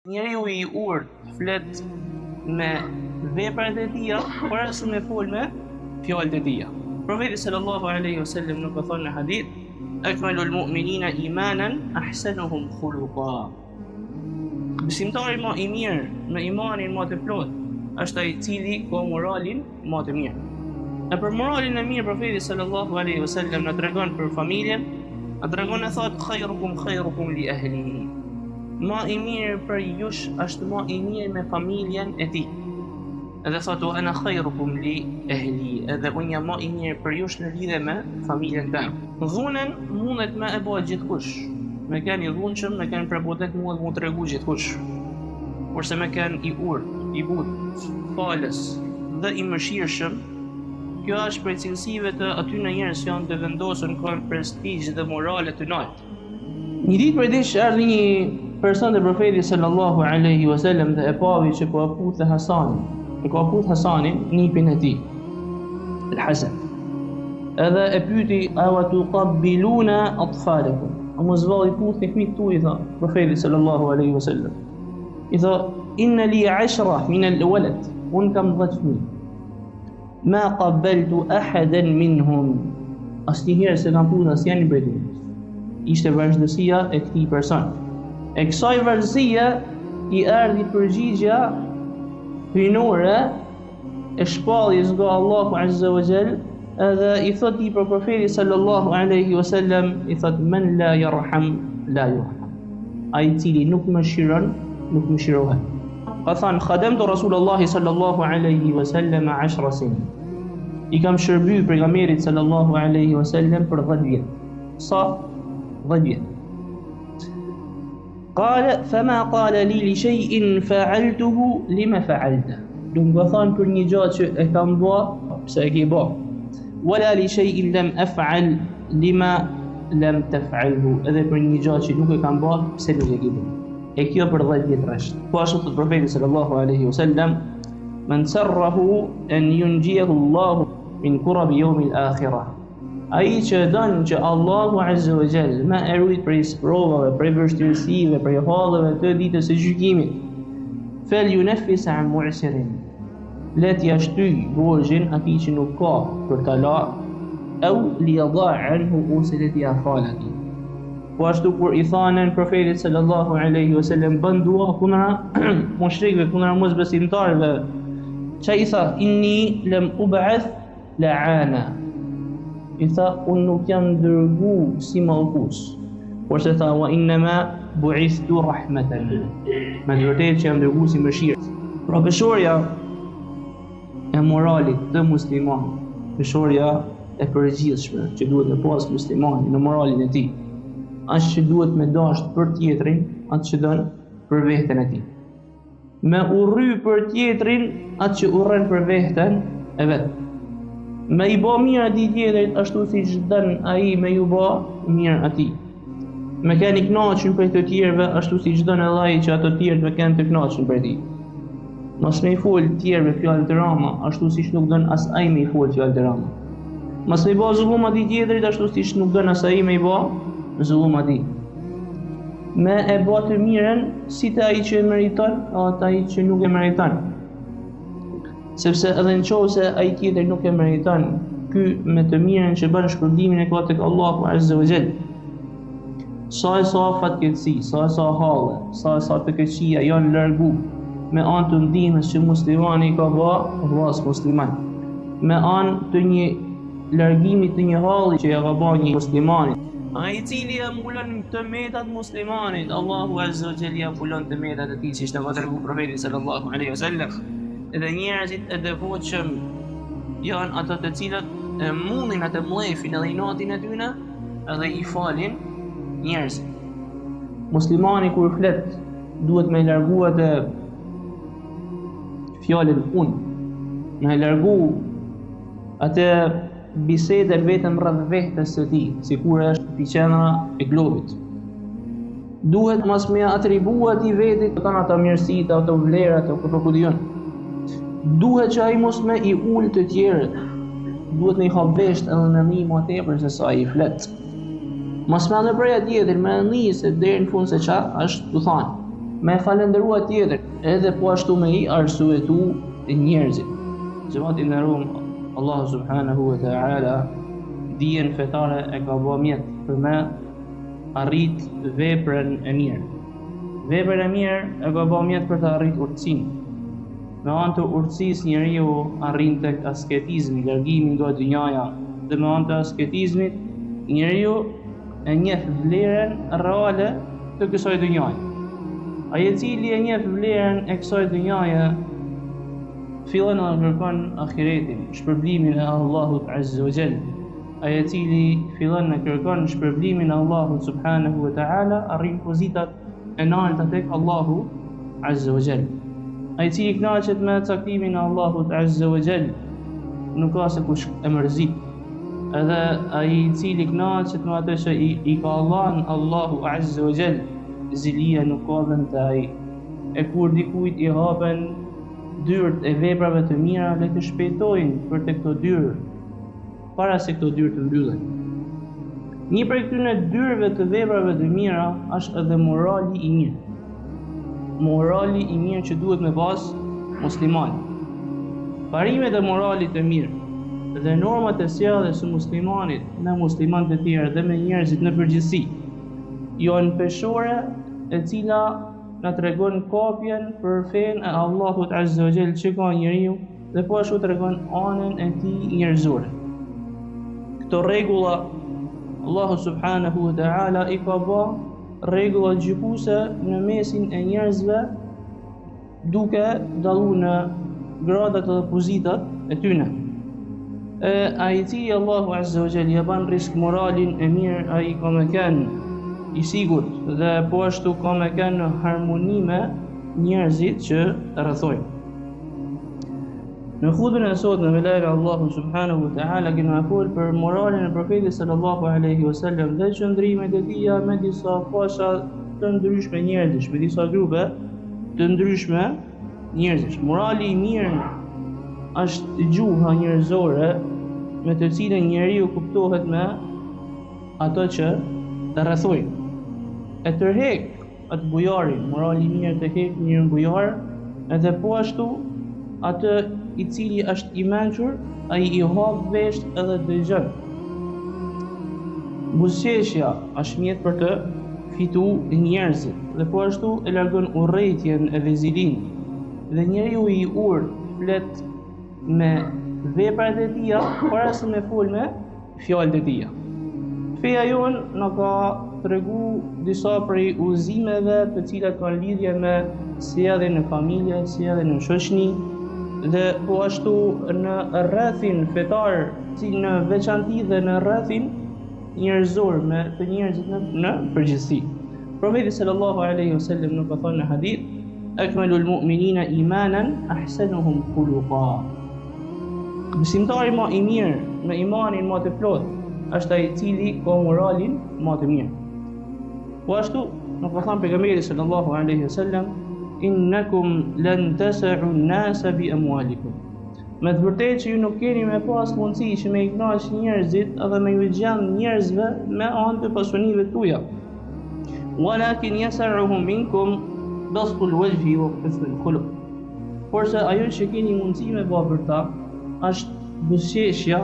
Njeriu I urt flet me veprat e tija, por as me fol me fjalët e tija. Profeti sallallahu alaihi wasallam nuk ka thënë në hadith: "Akmalul mu'minina imanan ahsanuhum khuluqa." Besimtari më I mirë me imanin më të plot është ai I cili ka moralin më të mirë. E për moralin e mirë profeti sallallahu alaihi wasallam na tregon për familjen, na tregon e thot khairukum li ahlihi. Ma I mirë për jush është ma I mirë me familjen e tij. Edhe thotu ana khairukum li ahli, edhe unë jam ma I mirë për jush në lidhje me familjen time. Dhunën mundet me e bëj gjithkush. Me kanë I dhunshëm, me kanë përbotet mundet mu tregu gjithkush. Kurse me kanë I urt, I butë, falës dhe I mëshirshëm, kjo është prej cilësive të atyre njerëz që janë të vendosur kanë prestigj dhe morale të lartë. Një ditë për ditë erdhi një person te profeti sallallahu alaihi wasallam dhe e pavi që po aputhe Hasanin. E ka aput Hasanin, nipin e tij, Al-Hasan. Edhe e pyeti: "Awa tuqabbiluna atfalakum?" A mos vallë puthni fëmijët tuaj, tha profeti sallallahu alaihi wasallam. I tha: "Inna li 10 min al-walad." Un kam 10 fëmijë. Ma qabbaltu ahadan minhum. Asnjëherë se kam puthur asnjërin prej tyre. Ishte vazhdësia e këtij person. E kësaj vazhdësie I erdhi përgjigja hynore e shpalljes nga Allahu Azza wa Jall, edhe I thot I për profeti sallallahu alaihi wasallam, I thot: "Men la yarham la yurham." Ai I cili nuk mëshiron, nuk mëshirohet. Ka thënë: "Khadamtu Rasulullahi sallallahu alaihi wasallam 10 sinin." I kam shërby pejgamberit sallallahu alaihi wasallam për 10 vjet. Sa 10 vjet. قال فما قال لي لشيء فعلته لما فعلته. Nuk ka thënë për një gjë që e kam bë, pse e ke bë. ولا لشيء لم أفعل لما لم تفعله. Edhe për një gjë që nuk e kam bë, pse nuk e ke bë. E kjo për 10 vjet rresht. Po ashtu thot profeti sallallahu alaihi wasallam: "Man sarrahu an yunjiyahu Allah min kurab yawm al-akhirah." Ai që don që Allahu Azza wa Jall ma e ruajt prej provave, prej vështirësive, prej halleve të ditës së gjykimit. Fel yunaffis an mu'sirin. Let ja shtyj borxhin atij që nuk ka për ta la, au li yada' anhu ose ja falati. Po ashtu kur I thanën profetit sallallahu alaihi wasallam bën dua kundra mushrikëve, kundra mosbesimtarëve, çai I tha: "Inni lam ub'ath la'ana." I tha: "Unë nuk jam dërgu si mallkus." Por se tha: "Wa innama bu'ithtu rahmatan." Me vërtet që jam dërgu si mëshirë. Pra peshorja e moralit të muslimanit, peshorja e përgjithshme që duhet të pas muslimani në moralin e tij, është që duhet me dashur për tjetrin atë që don për veten e tij. Me urry për tjetrin atë që urren për veten e vet. Me I bë mirë atij tjetrit ashtu siç don ai me ju bë mirë atij. Me kanë I kënaqur për të tjerëve ashtu siç don edhe ai që ato të tjerët me kanë të kënaqur për ti. Mos me I fol të tjerëve fjalë të rama ashtu siç nuk don as ai me I fol fjalë të rama. Mos me I bë zullum atij tjetrit ashtu siç nuk don as ai me I bë zullum atij. Me e bë të mirën si të ai që e meriton, atë ai që nuk e meriton. Sepse edhe nëse ai tjetër nuk e meriton, ky me të mirën që bën shpërblimin e ka tek Allahu Azza wa Jall. Sa fatkeqësi, sa halle, sa të keqësia janë largu me anë të ndihmës që muslimani ka bë vllaz musliman. Me anë të një largimi të një halli që ja ka bë një muslimani. Ai I cili ja mbulon të metat muslimanit, Allahu Azza wa Jall ja mbulon të metat e tij, siç ka treguar profeti sallallahu alaihi wasallam. Edhe njerëzit e devotshëm janë ato të cilët e mundin atë mllefin edhe inatin e tyre edhe I falin njerëzit. Muslimani kur flet duhet me largu atë fjalën unë, me largu atë bisedën vetëm rreth vetes së tij, sikur është piqendra e globit. Duhet mos me atribua atij vetit ato mirësitë, ato vlerat, ato kudion. Duhet që ai mos me I ul të tjerët, duhet me I hap vesh edhe me një më tepër se sa I flet. Mos me ndërprej tjetër me nisë deri në fund se çfarë është të thënë. me falendërua tjetër, edhe po ashtu me i arsuetu njerëzit. Xhamati nderuam, Allahu subhanahu wa ta'ala dijen fetare e ka bë mjet për me arrit veprën e mirë. Veprën e mirë e ka bë mjet për të arrit urtësinë. Me anë të urtësisë njeriu arrin tek asketizmi, largimi nga dynjaja, dhe me anë të asketizmit njeriu e njeh vlerën reale të kësaj dynjaje. Ai i cili e njeh vlerën e kësaj dynjaje fillon të kërkon ahiretin, shpërblimin e Allahut azza wa jall. Ai i cili fillon të kërkon shpërblimin e Allahut subhanahu wa ta'ala arrin pozitat e larta tek Allahu azza wa jall. Ai i cili kënaqet me caktimin e Allahut azza wa jall nuk ka se kush e mërzit. Edhe ai i cili kënaqet me atë që i ka dhënë Allahu azza wa jall, zilia nuk ka vend te ai. E kur dikujt i hapen dyert e veprave të mira, le të shpejtojnë për te këto dyrë, para se këto dyrë të mbyllen. Një prej këtyre dyrëve të veprave të mira është edhe morali i mirë. Morali i mirë që duhet me pas muslimani. Parimet e moralit të mirë dhe normat e sjelljes së muslimanit me muslimanë të tjerë dhe me njerëzit në përgjithësi janë peshore e cila na tregon kopjen për fenë e Allahut azza wa jall që ka njeriu dhe po ashtu tregon anën e tij njerëzore. Këto rregulla Allahu subhanahu wa ta'ala i ka bë rregulla gjykuese në mesin e njerëzve duke dalluar në gradat dhe pozitat e tyre. Ai i cili Allahu azza wa jall ja ban risk moralin e mirë, ai ka me kënë i sigurt dhe po ashtu ka me kënë në harmoni me njerëzit që të rrethojnë. Në khutbën e sotme me lejnë Allahu subhanahu wa ta'ala kemi folur për moralin e profetit sallallahu alaihi wasallam dhe qëndrimet e tij me disa fasha të ndryshme njerëzish, me disa grupe të ndryshme njerëzish. Morali i mirë është gjuha njerëzore me të cilën njeriu kuptohet me ato që të rrethojnë. E tërheq atë bujarin, morali i mirë të heq njërin bujar, edhe po ashtu atë i cili është i mençur, ai i hap vesh edhe dëgjon. Buzëqeshja është mjet për të fituar njerëzit dhe po ashtu e largon urrëtitjen e vezilin. Dhe njeriu i urtë flet me veprat e tija para se me fol me fjalët e tija. Feja jonë na ka tregu disa prej udhëzimeve të cilat kanë lidhje me sjelljen në familje, sjelljen në shoqni dhe po ashtu në rrethin fetar, si në veçanti dhe në rrethin njerëzor me të njerëzit në përgjithësi. Profeti sallallahu alaihi wasallam nuk ka thënë në hadith: "Akmalul mu'minina imanan ahsanuhum khuluqa." Besimtari më i mirë në imanin më të plotë është ai i cili ka moralin më të mirë. Po ashtu nuk ka thënë pejgamberi sallallahu alaihi wasallam: "Innakum lan tas'u an-nasa bi amwalikum." Me të vërtetë që ju nuk keni me pas mundësi që me i kënaq njerëzit edhe me i gjallë njerëzve me anë të pasunive tuaja. Walakin yas'uhum minkum bastul wajhi wa husnul khuluq. Porse ajo që keni mundësi me bë për ta është buzëqeshja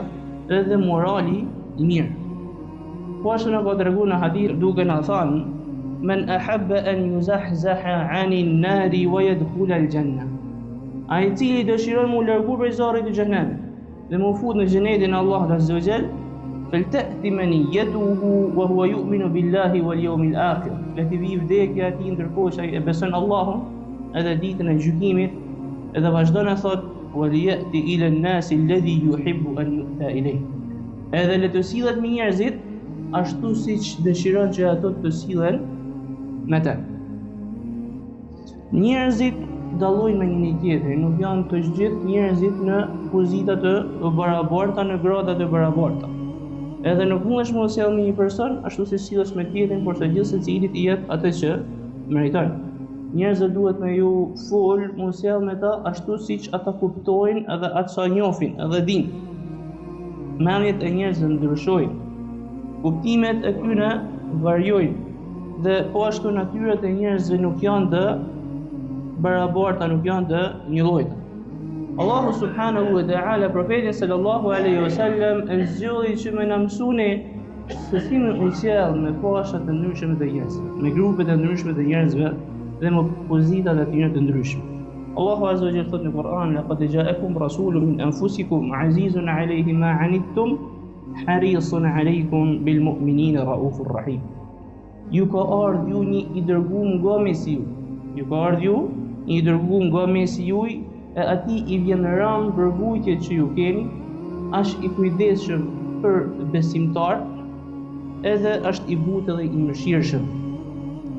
edhe morali i mirë. Po ashtu na ka treguar në hadith duke na thënë: "Men ahabba an yuzahzaha 'anil nari wa yadkhula al-janna." Ai i cili dëshiron mu largu prej zjarrit të xhenemit dhe mu fut në xhenetin e Allahut azza wa jall, falta'ti maniyatuhu wa huwa yu'minu billahi wal yawmil akhir. Le të vi vdekja e tij ndërkohë që ai e beson Allahun edhe ditën e gjykimit, edhe vazhdon të thotë: "Waliyati ila an-nasi alladhi yuhibbu an yu'ta ilayh." Edhe le të sillet me njerëzit ashtu siç dëshiron që ato të sillen me të. Njerëzit dallojnë me njëri tjetrin, nuk janë të gjithë njerëzit në pozita të barabarta, në grada të barabarta. Edhe nuk mundesh mos sjell me një person ashtu si sillesh me tjetrin, por të gjithë secilit i jep atë që meriton. Njerëzit duhet me ju fol, mos sjell me ta ashtu siç ata kuptojnë edhe atë sa njohin edhe dinë. Mendjet e njerëzve ndryshojnë, kuptimet e tyre variojnë dhe po ashtu natyrat e njerëzve nuk janë të barabarta, nuk janë të njëllojta. Allahu subhanahu wa ta'ala profetin sallallahu alaihi wasallam e zgjodhi që më na mësoni se si me usjell me pasha të ndryshme të njerëzve, me grupe të ndryshme të njerëzve dhe me pozita të tyre të ndryshme. Allahu azza wa jalla thot në Kur'an: "Laqad ja'akum rasulun min anfusikum 'azizun 'alayhi ma 'anittum harisun 'alaykum bil mu'minina raufur rahim." Ju ka ardhur ju një i dërguar nga mes ju. Ju ka ardhur ju një i dërguar nga mes juj, e ati i vjen rënd përvujtjet që ju keni, është i kujdesshëm për besimtar, edhe është i butë dhe i mëshirshëm.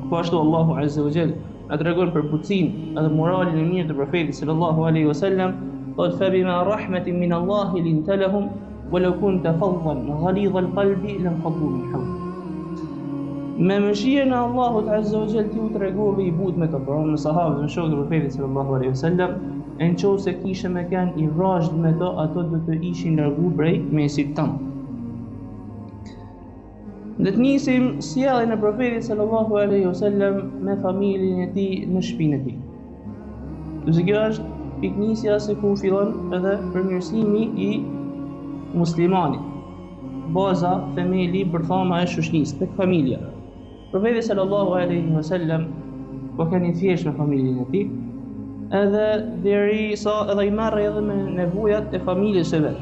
Po ashtu Allahu azza wa jall na tregon për butësinë edhe moralin e mirë të profetit sallallahu alaihi wasallam, thot: "Fa bima rahmatin min Allah linta lahum wa law kunta faddan ghalidha al-qalbi lam faddu min hawlik." Me mëshirën e Allahut azza wa jall ti u tregove i butë me të pranë sahabët, me shokët e profetit sallallahu alaihi wasallam, e në qovë se kishe me kanë i rrashd me to, ato dhe të ishin largu prej mesit tëmë. Dhe të nisim sjelljen e profetit sallallahu alaihi wasallam me familjen e tij në shtëpinë e tij. Dhe kjo është piknisja se ku fillon edhe përmirësimi i muslimanit. Baza, themeli, bërthama e shoqënisë tek familja. Profeti sallallahu alaihi wasallam po kanë thjesht me familjen e tij, edhe deri sa edhe i marrë edhe me nevojat e familjes së vet.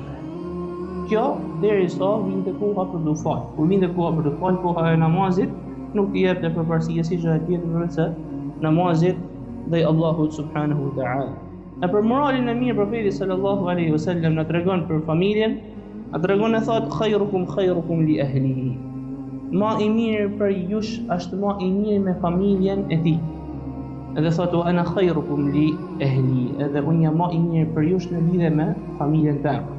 Kjo deri sa vinte koha për të fal. Kur vinte koha për të fal, koha e namazit, nuk i jepte përparësi si gjë tjetër veçse namazit dhe Allahut subhanahu wa ta'ala. E për moralin e mirë profeti sallallahu alaihi wasallam na tregon për familjen, na tregon e thot: khairukum li ahlihi. Ma i mirë për jush është ma i mirë me familjen e tij. Edhe thotu: ana khairukum li ahli, edhe unë jam më i mirë për jush në lidhje me familjen tënde.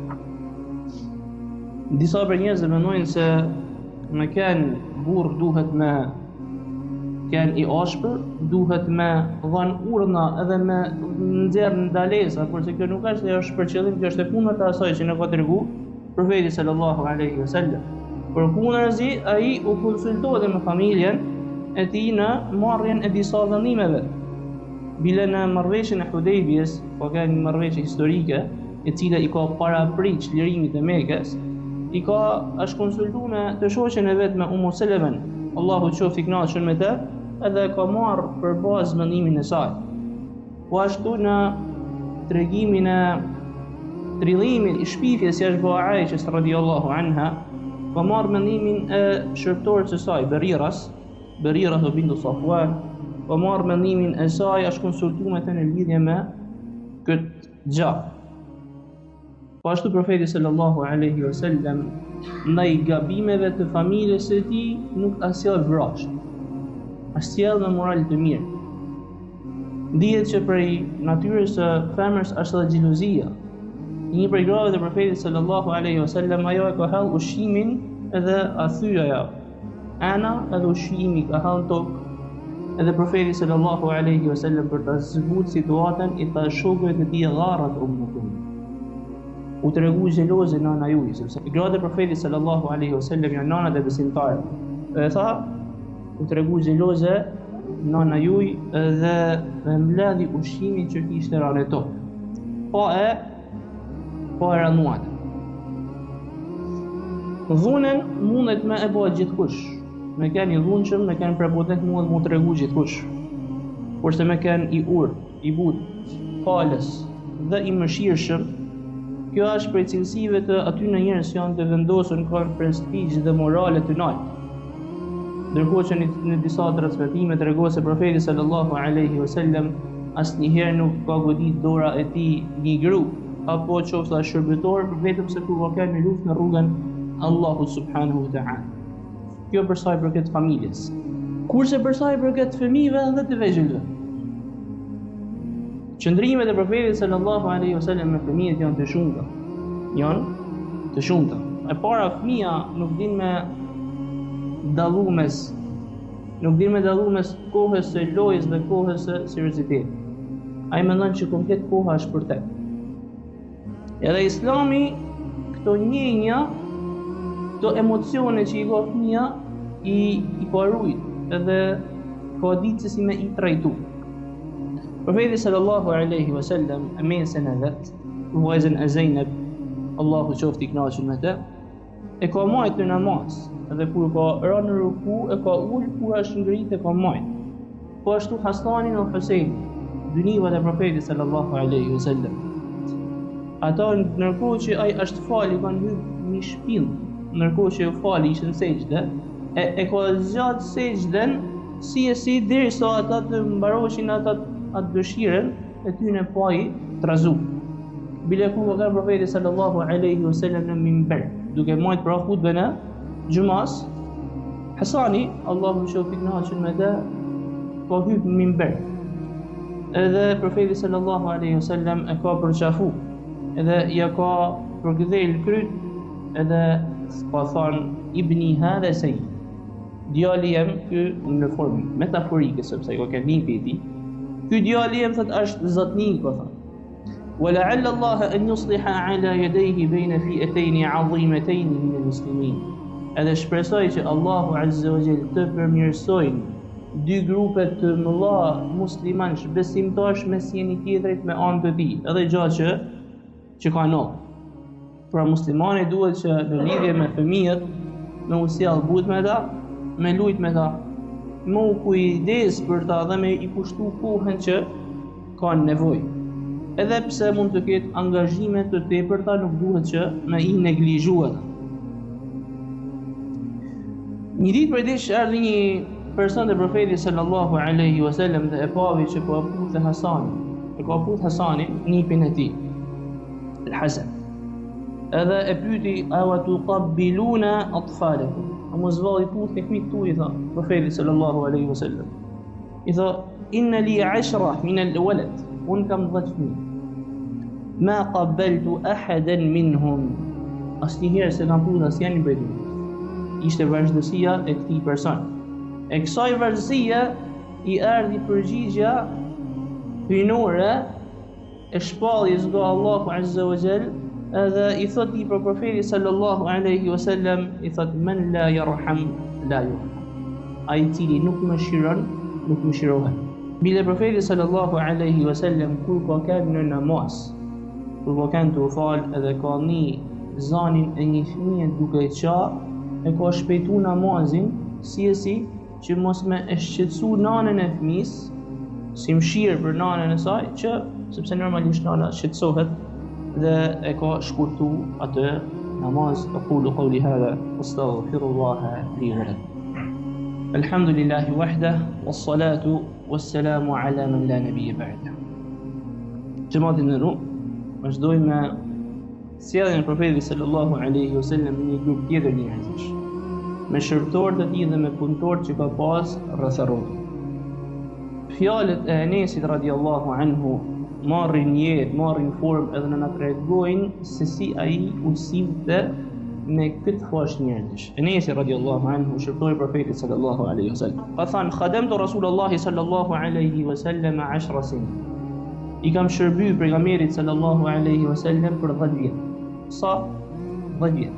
Disa për njerëz mendojnë se me kanë burr duhet me kanë i ashpër, duhet me dhën urna edhe me nxjerr ndalesa, por se kjo nuk është ajo është për qëllim, kjo është e kundërta asaj që na ka treguar profeti sallallahu alaihi wasallam. Përkundrazi ai u konsultoi me familjen e tij në marrjen e disa vendimeve. Bile në marrëveshjen e Hudejbjes, po ka një marrëveshje historike, e cila i ka paraprit çlirimit të Mekës, është konsultuar me të shoqen e vet me Ummu Selemen, Allahu qoftë i kënaqur me të, edhe ka marrë për bazë mendimin e saj. Po ashtu në tregimin e trillimit i shpifjes që është bëu Aishës radhiyallahu anha, ka marrë mendimin e shërptorit së saj, Berira bintu Safwan, po marrë mendimin e saj, është konsultuar me të në lidhje me këtë gjë. Po ashtu profeti sallallahu alaihi wasallam ndaj gabimeve të familjes së tij nuk asjell vrasht. Asjell me moral të mirë. Dihet që prej natyrës së femrës është edhe xhelozia. Një prej grave të profetit sallallahu alaihi wasallam, ajo e ka hall ushimin edhe a thyja ajo. Ana edhe ushimi ka hall tokë. Edhe profeti sallallahu alaihi wasallam për ta zbut situatën i tha shokëve të tij: gharrat ummukum. U tregu xheloze nana juaj, sepse gratë e profetit sallallahu alaihi wasallam janë nanat e besimtarëve. E tha: u tregu xheloze nana juaj dhe mbledhi ushimin që kishte rënë tokë. Po e ranuat. Dhunën mundet me e bëhet gjithkush. Me kanë i dhunshëm, me kanë prepotent mundet mu tregu gjithkush. Kurse me kanë i urtë, i butë, falës dhe i mëshirshëm, kjo është prej cilësive të atyre njerëz që janë të vendosur kanë prestigj dhe morale të lartë. Ndërkohë që në disa transmetime tregon se profeti sallallahu alaihi wasallam asnjëherë nuk ka godit dora e tij një grup apo qoftë shërbitor, vetëm se kur ka qenë në luftë në rrugën Allahut subhanahu wa ta'ala. Kjo për sa i përket familjes. Kurse për sa i përket fëmijëve dhe të vegjëlve, qëndrimet e profetit sallallahu alaihi wasallam me fëmijët janë të shumta. E para, fëmia nuk din me dallu mes kohës së lojës dhe kohës së seriozitetit. Ai mendon që komplet koha është për te. Edhe Islami këto njenja, këto emocione që i ka fëmia i parujt edhe ka ditë se si me i trajtu. Profeti sallallahu alaihi wasallam mesën e vet, vajzën e Zeynep, Allahu qoftë i kënaqur me të, e ka marrë në namaz, edhe kur ka rënë në ruku, e ka ul, kur është ngrit e ka marrë. Po ashtu Hasanin o Husein, dy nivat e Profetit sallallahu alaihi wasallam. Ata ndërkohë që ai është fali, kanë hyrë në shpill, ndërkohë që fali ishte në sejdë, e ka zgjat sejdën si derisa ata të mbaroshin atë dëshirën e tyre pa i trazu. Bile ku ka Profeti sallallahu alaihi wasallam në minber, duke marrë pra hutbën e xumas, Hasani, Allahu shofi kënaqur me të, ka hyrë në minber. Edhe Profeti sallallahu alaihi wasallam e ka përqafu, edhe ja ka përkthel kryt, edhe ka thonë ibni hadha sayyid, djali jem ky në formë metaforike, sepse ka këndin peti. Ky djali jem thot është zotni, ka thonë. ولعل الله أن يصلح على يديه بين فئتين عظيمتين من المسلمين. Edhe shpresoj që Allahu Azza wa Jall të përmirësojnë dy grupe të mëdha muslimanësh besimtarësh mes njëri tjetrit me anë të tij. Edhe gjë që ka ndodhur. Pra muslimani duhet që në lidhje me fëmijët me u sjell but me ta, me lujt me ta, me u kujdes për ta dhe me i kushtu kohën që kanë nevojë. Edhe pse mund të ketë angazhime të tepërta, nuk duhet që me i neglizhuar. Një ditë për ditë erdhi një person te Profeti sallallahu alaihi wasallam dhe e pavi që po aputhe Hasanin. E ka aput Hasanin, nipin e tij, Al-Hasan. Edhe e pyeti: "A wa tuqabbiluna atfalakum?" A mos vallë put tek fëmijët tuaj, tha Profeti sallallahu alaihi wasallam. I tha: "Inna li 10 min al-walad." Unë kam 10 fëmijë. Ma qabbaltu ahadan minhum. Asnjëherë se kam punë asnjë një prej tyre. Ishte vazhdësia e këtij person. E kësaj vazhdësie i erdhi përgjigja hynore e shpalljes nga Allahu Azza wa Jall, edhe i thot i për Profetit sallallahu alaihi wasallam, i thot: "Men la yarham la yurham." Ai i cili nuk më shiron, nuk më shirohet. Bile Profeti sallallahu alaihi wasallam kur ka qenë në namaz, kur ka qenë të fal edhe ka një zanin e një fëmije duke qa, e ka shpejtu namazin si që mos me e shqetësu nanën e fëmis, si mshirë për nanën e saj, që sepse normalisht nana shqetësohet, dhe e ka shkurtu atë namaz. Aqulu qawli hadha wastaghfirullaha li wa lakum. Alhamdulillahi wahdah wassalatu wassalamu ala man la nabiyya ba'dah. Gjematin në ru, vazhdojmë me sjelljen e Profetit sallallahu alaihi wasallam në një grup tjetër njerëzish, me shërbëtorët e tij dhe me punëtorët që ka pas rreth rrugës. Fjalët e Enesit radiallahu anhu marrin jetë, marrin formë edhe në na tregojnë se si ai u sillte me këtë fash njerëzish. Enesi radiallahu anhu shërbëtori Profetit sallallahu alaihi wasallam. Ka thënë: "Khadamtu Rasulullahi sallallahu alaihi wasallam 10 sin." I kam shërby pejgamberit sallallahu alaihi wasallam për 10 vjet. Sa 10 vjet.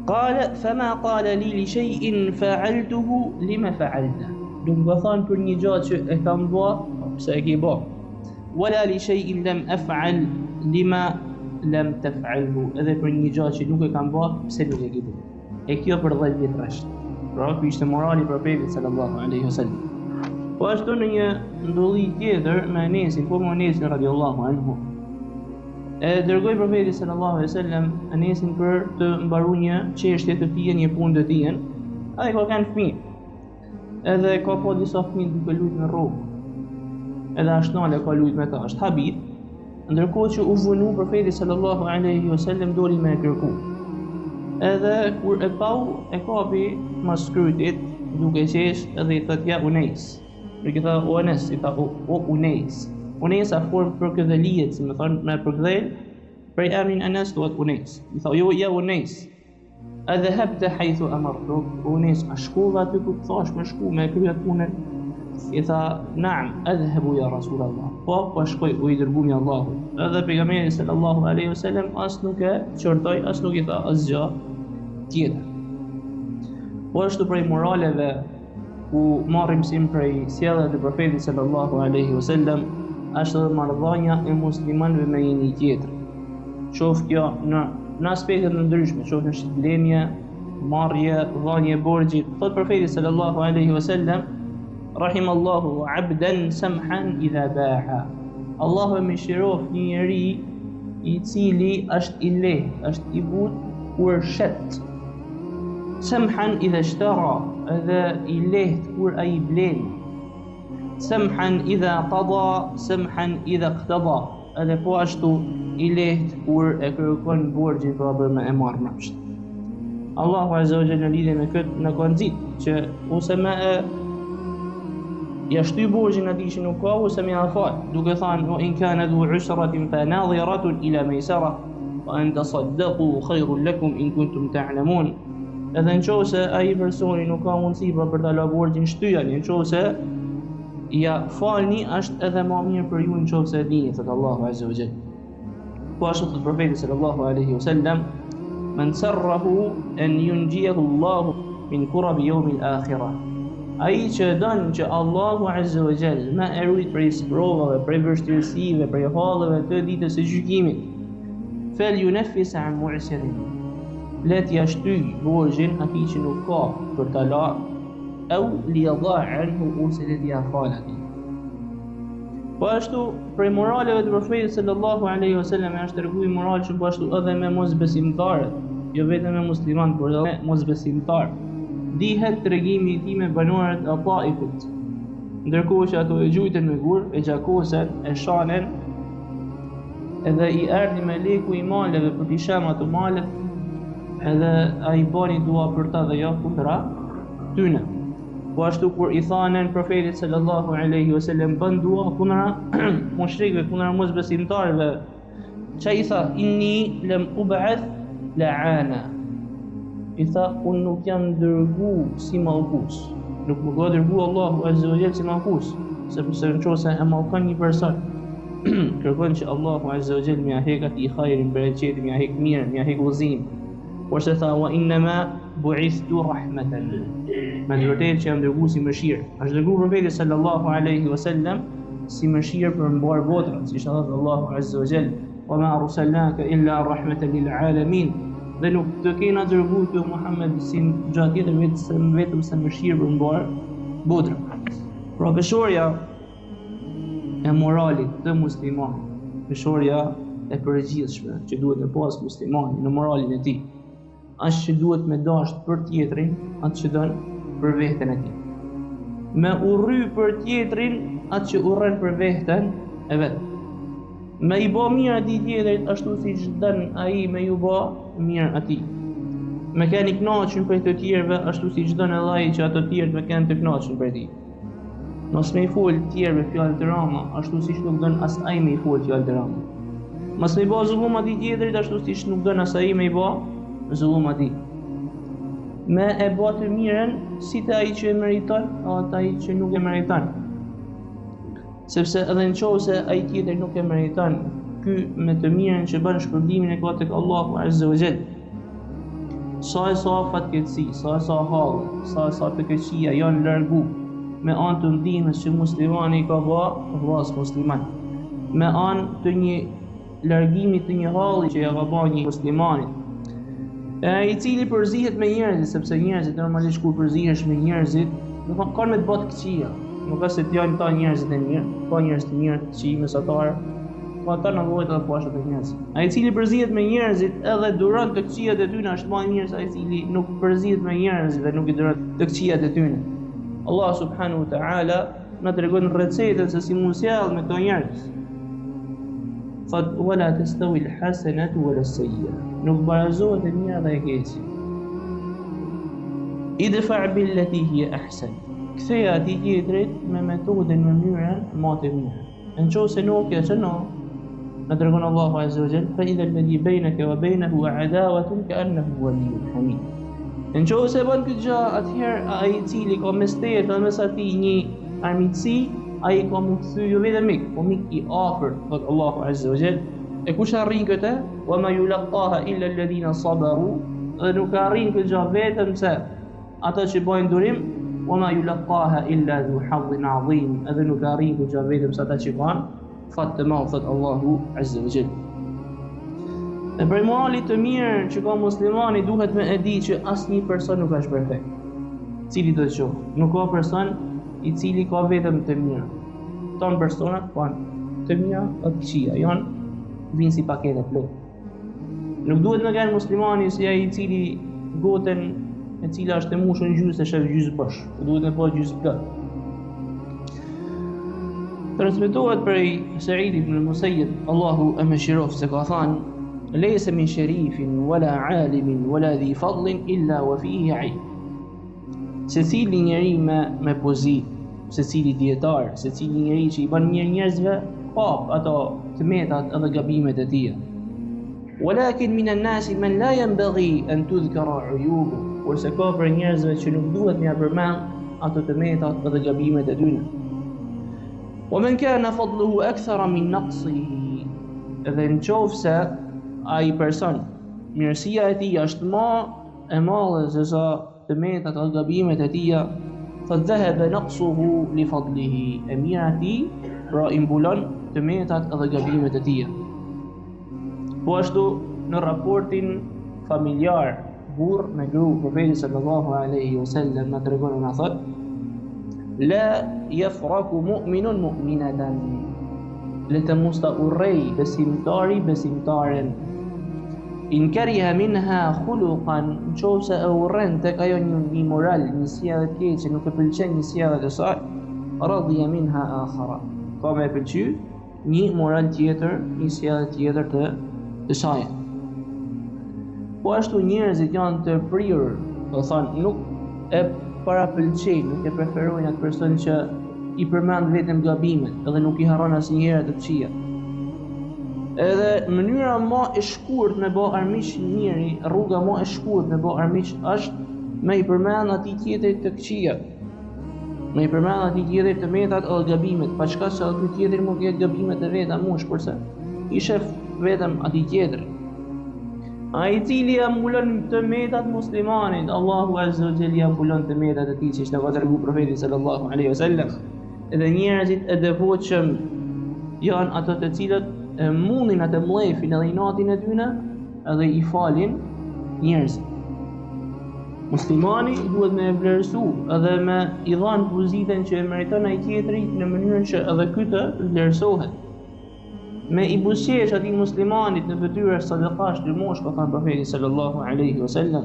Qala fama qala li shay'in fa'altuhu lima fa'alta. Nuk ka thënë për një gjë që e kam bë, pse e ke bë. Wala li shay'in lam af'al lima lam taf'alhu. Edhe për një gjë që nuk e kam bë, pse nuk e ke bë. E kjo për 10 vjet rresht. Pra ky ishte morali i Profetit sallallahu alaihi wasallam. Po ashtu në një ndolli tjetër me Enesin, po me Enesin radiallahu anhu, e dërgoi Profeti sallallahu alaihi wasallam Enesin për të mbaruar një çështje të tij, një punë të tij. Ai ka kanë fëmijë. Edhe ka po disa fëmijë duke luajtur në rrugë. Edhe ashnale ka luajtur me ta, është habit. Ndërkohë që u vënu Profeti sallallahu alaihi wasallam doli me e kërku. Edhe kur e pau, e kapi mas skrytit duke qesh edhe i thot: "Ja Unes." Nuk i tha o Enes, i tha o Unes. Unes a formë për këdhelijet, si me thonë me përkdhel, prej emrin Enes duhet Unes. I tha: "Jo, ja Unes. Adhhabta haythu amartuk." Unes, a shkova aty ku thash me shku me kryet punën? I tha: "Naam, adhhabu ya Rasulallah." Po shkoj, u i dërgumi Allahu. Edhe pejgamberi sallallahu alaihi wasallam as nuk e qortoi, as nuk i tha asgjë tjetër. Po ashtu prej moraleve ku marrim mësim prej sjelljes të profetit sallallahu alaihi wasallam është edhe marrëdhënia e muslimanëve me një tjetër. Qof kjo në aspekte të ndryshme, qof në shitblenje, marrje, dhënie borxhi. Thot profeti sallallahu alaihi wasallam: Rahimallahu abdan samhan idha ba'a. Allahu e mëshiroft një njeri i cili është i lehtë, është i butë kur shet. Samhan idha ishtara, edhe i lehtë kur ai blen. Samhan idha qada, samhan idha iqtada, edhe po ashtu i lehtë kur e kërkon borxhin për me e marrë mbrapsht. Allahu azza wa jalla në lidhje me këtë në ka nxit që ose me ja shty borxhin atij që nuk ka, ose me ia fal, duke thënë: "Wa in kana dhu usratin fa nadhiratun ila maysara wa an tasaddaqu khairul lakum in kuntum ta'lamun." Edhe nëse ai personi nuk ka mundësi për ta lënë borxhin, shtyjani, nëse ja falni është edhe më mirë për ju nëse e dini, thot Allahu azza wa jalla. Po ashtu thot profeti sallallahu alaihi wasallam: "Man sarrahu an yunjiyahu Allah min kurab yawm al-akhirah." Ai që don që Allahu azza wa jalla ma e ruajt prej sprovave, prej vështirësive, prej halleve të ditës së gjykimit, fel yunaffis an mu'sirin. Let ja shtyj borxhin atij që nuk ka për ta larë, au li yadha anhu, ose let ja fal atij. Po ashtu prej moraleve të profetit sallallahu alaihi wasallam është treguar moral që po ashtu edhe me mosbesimtarët, jo vetëm me muslimanë, por edhe me mosbesimtarë. Dihet tregimi i tij me banorët e Taifit, ndërkohë që ato e gjujten me gur, e gjakosen, e shanen, edhe i erdhi me leku i maleve për t'i shem ato malet, edhe ai bani dua për ta dhe ja kundra tyne. Po ashtu kur i thanen profetit sallallahu alaihi wasallam bën dua kundra mushrikëve, kundra mosbesimtarëve, çai i tha: "Inni lam ub'ath la'ana." I tha: "Unë nuk jam dërgu si mallkus." Nuk më ka dërgu Allahu azza wa jalla si mallkus, sepse nëse e mallkon një person, kërkon që Allahu azza wa jalla m'ia hek atij khairin, bereqetin, m'ia hek mirën, m'ia hek udhëzimin. Por se tha: "Wa innama bu'ithtu rahmatan." Me të vërtetë që jam dërgu si mëshirë. Është dërgu profeti sallallahu alaihi wasallam si mëshirë për mbar botën, siç thot Allahu azza wa jalla: "Wa ma arsalnaka illa rahmatan lil alamin." Dhe nuk të kena dërguar të Muhammed si gjatë tjetër vetëm se mëshirë për mbar botën. Pra peshorja e moralit të muslimanit, peshorja e përgjithshme që duhet të pas muslimani në moralin e tij, është që duhet me dashur për tjetrin atë që don për veten e tij. Me urry për tjetrin atë që urren për veten e vet. Me i bë mirë atij tjetrit ashtu siç don ai me ju bë mirë atij. Me keni kënaqur për të tjerëve ashtu siç don edhe ai që ato të tjerët me kanë të kënaqur për ti. Mos me i fol të tjerëve fjalë të rama ashtu siç nuk don as ai me i fol fjalë të rama. Mos me i bë zullum atij tjetrit ashtu siç nuk don as ai me i bë zullum atij. Me e bë të mirën si te ai që e meriton, atë ai që nuk e meriton. Sepse edhe nëse ai tjetër nuk e meriton, ky me të mirën që bën shpërblimin e ka tek Allahu azza wa jall. Sa fatkeqësi, sa hall, sa të keqësia janë largu me anë të ndihmës që muslimani ka bë vllaz musliman. Me anë të një largimit të një halli që ja ka bë një muslimanit, i cili përzihet me njerëzit, sepse njerëzit normalisht kur përzihesh me njerëzit, do të kanë me të bëtë këqija. Nuk ka se të janë ta njerëzit e mirë, ka njerëz të mirë, të qi, mesatarë, po ata në vojtë edhe poashtë të njerëzit. Ai i cili përzihet me njerëzit edhe duron të këqijat e tyne është më mirë se ai i cili nuk përzihet me njerëzit dhe nuk i duron të këqijat e tyne. Allah subhanahu wa ta'ala na tregon recetën se si mund sjell me këto njerëz. Thot: "Wala tastawi al-hasanatu wala as-sayyi'a." Nuk barazohet e mira dhe e keqja. Idfa' billati hiya ahsan. Ktheja atij tjetrit me metodën, mënyrën më të mirë. Nëse nuk e çon, na tregon Allahu azza wa jalla: "Fa idha alladhi baynaka wa baynahu 'adawatun ka'annahu waliyyun hamid." Nëse bën këtë gjë, atëherë ai i cili ka mes teje dhe mes atij një armiqësi, ai ka më kthy jo vetëm mik, po mik i afërt, thot Allahu azza wa jalla. E kush arrin këtë? "Wa ma yulaqaha illa alladhina sabaru." Dhe nuk arrin këtë gjë vetëm se ata që bojnë durim, وما يلقاها إلا ذو حظ عظيم edhe nuk arrin të gjë vetëm sa ata që kanë fat të madh thot Allahu Azza wa Jall. Dhe për moralit të mirë që ka muslimani duhet me e di që asnjë person nuk është perfekt. Cili do të qoftë, nuk ka person i cili ka vetëm të mirë. Ton personat kanë të mira dhe të këqija, janë vinë si pakete plot. Nuk duhet me gjenë muslimani si ai i cili goten e cila është e mushën gjysë e shef gjysë bosh, duhet me po gjysë plot. Transmetohet prej Sa'id ibn al-Musayyib, Allahu e mëshiroft, se ka thënë: "Laysa min sharifin wala 'alimin wala dhi fadlin illa wa fihi 'ayb." Secili njeri me pozit, secili dietar, secili njeri që i bën mirë njerëzve, ka ato tmetat edhe gabimet e tij. Walakin min an-nas man la yanbaghi an tudhkara 'uyubuhu. Kurse ka për njerëzve që nuk duhet me përmend ato tmetat edhe gabimet e tyre. ومن كان فضله أكثر من نقصه. Edhe në qoftë se ai person mirësia e tij është më e madhe se sa tmetat edhe gabimet e tij, فذهب نقصه لفضله. E mira e tij pra i mbulon tmetat edhe gabimet e tij. Po ashtu në raportin familjar burr me gru, profeti sallallahu alaihi wasallam na tregon na thot: "La yafraku mu'minun mu'minatan." Le të mos ta urrej besimtari besimtaren. In kariha minha khuluqan, nëse e urren tek ajo një moral, një sjellje të keqe, nuk e pëlqen një sjellje të saj, radiya minha akhara. Ka me pëlqy një moral tjetër, një sjellje tjetër të saj. Po ashtu njerëzit janë të prirë, do thonë nuk e parapëlqejnë, nuk e preferojnë atë person që i përmend vetëm gabimet, edhe nuk i harron asnjëherë të këqija. Edhe mënyra më e shkurt me bë armiq njëri, rruga më e shkurt me bë armiq është me i përmend atij tjetrit të këqija. Me i përmend atij tjetrit të metat edhe gabimet, pa çka se aty tjetri mund të ketë gabimet e veta mush, kurse i shef vetëm atij tjetri. Ai i cili ja mbulon të metat muslimanit, Allahu Azza wa Jalla ja mbulon të metat e tij, siç na ka treguar profeti sallallahu alaihi wasallam. Edhe njerëzit e devotshëm janë ato të cilët e mundin atë mllefin edhe inatin e tyre edhe i falin njerëzit. Muslimani duhet me vlerësu edhe me i dhanë pozitën që e meriton ai tjetri në mënyrën që edhe ky të vlerësohet. Me i buzëqesh atij muslimanit në fytyrë sadakash të mosh, ka thënë profeti sallallahu alaihi wasallam.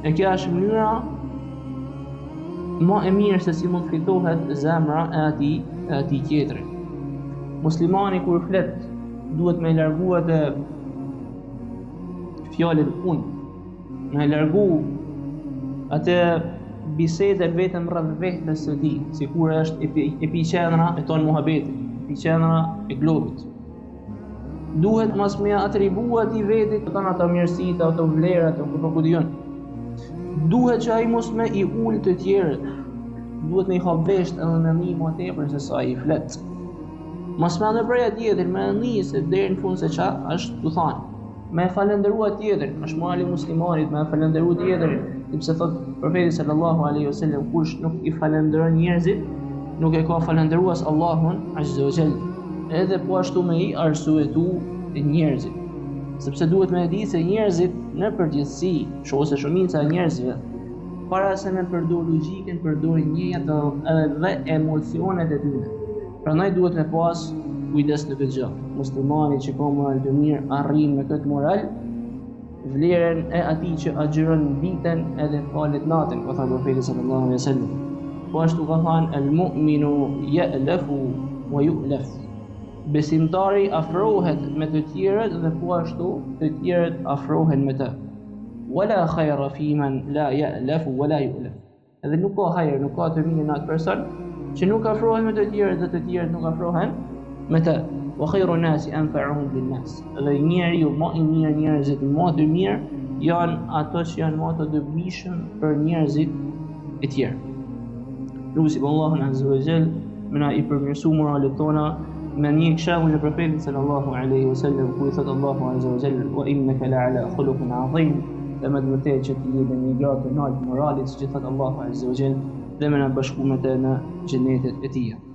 E kjo është mënyra më e mirë se si mund fitohet zemra e atij tjetri. Muslimani kur flet duhet me largu atë fjalën unë, me largu atë bisedën vetëm rreth vetes së tij, sikur është epiqendra e ton muhabetit, epiqendra e globit. Duhet mos me atribua atij vetit ato mirësitë, ato vlerat, ato ku dijon. Duhet që ai mos me i ul të tjerët, duhet me i hap vesh edhe me ndihmë më tepër se sa i flet. Mos me ndërprej tjetrin, me nisë deri në fund se ç'a është tu thënë. Me falendërua tjetrin, është morali i muslimanit, me falendëru tjetrin, sepse thot profeti sallallahu alaihi wasallam, kush nuk i falenderon njerëzit, nuk e ka falendëruas Allahun Azza wa Jall. Edhe po ashtu me i arsyetu njerëzit. Sepse duhet me di se njerëzit në përgjithësi, ose shumica e njerëzve, para se me përdor logjikën, përdorin njëjat dhe emocionet e tyre. Prandaj duhet me pas kujdes në këtë gjë. Muslimani që ka moral të mirë arrin me këtë moral vlerën e atij që agjiron ditën edhe falet natën, ka thënë profeti sallallahu alaihi wasallam. Po ashtu ka thënë al-mu'minu ya'lafu wa yu'laf. Besimtari afrohet me të tjerët dhe po ashtu të tjerët afrohen me të. Wala khayra fi man la ya'lafu wala yu'laf. Edhe nuk ka hajër, nuk ka të mirë në atë person që nuk afrohen me të tjerët dhe të tjerët nuk afrohen me të. Wa khayru nasi anfa'uhum lin-nas. Dhe njeriu më i mirë, njerëzit më të mirë janë ato që janë më të dobishëm për njerëzit e tjerë. Lusim Allahun Azza wa Jall me na i përmirësu moralet tona me një këshillull e profetit sallallahu alaihi wasallam, ku i thot Allahu Azza wa Jall: "Wa innaka la'ala khuluqin 'azim." Dhe me të vërtetë që ti je në një gradë të lartë moralit, siç thot Allahu Azza wa Jall: dhe më na bashku me të në xhenetet e tij.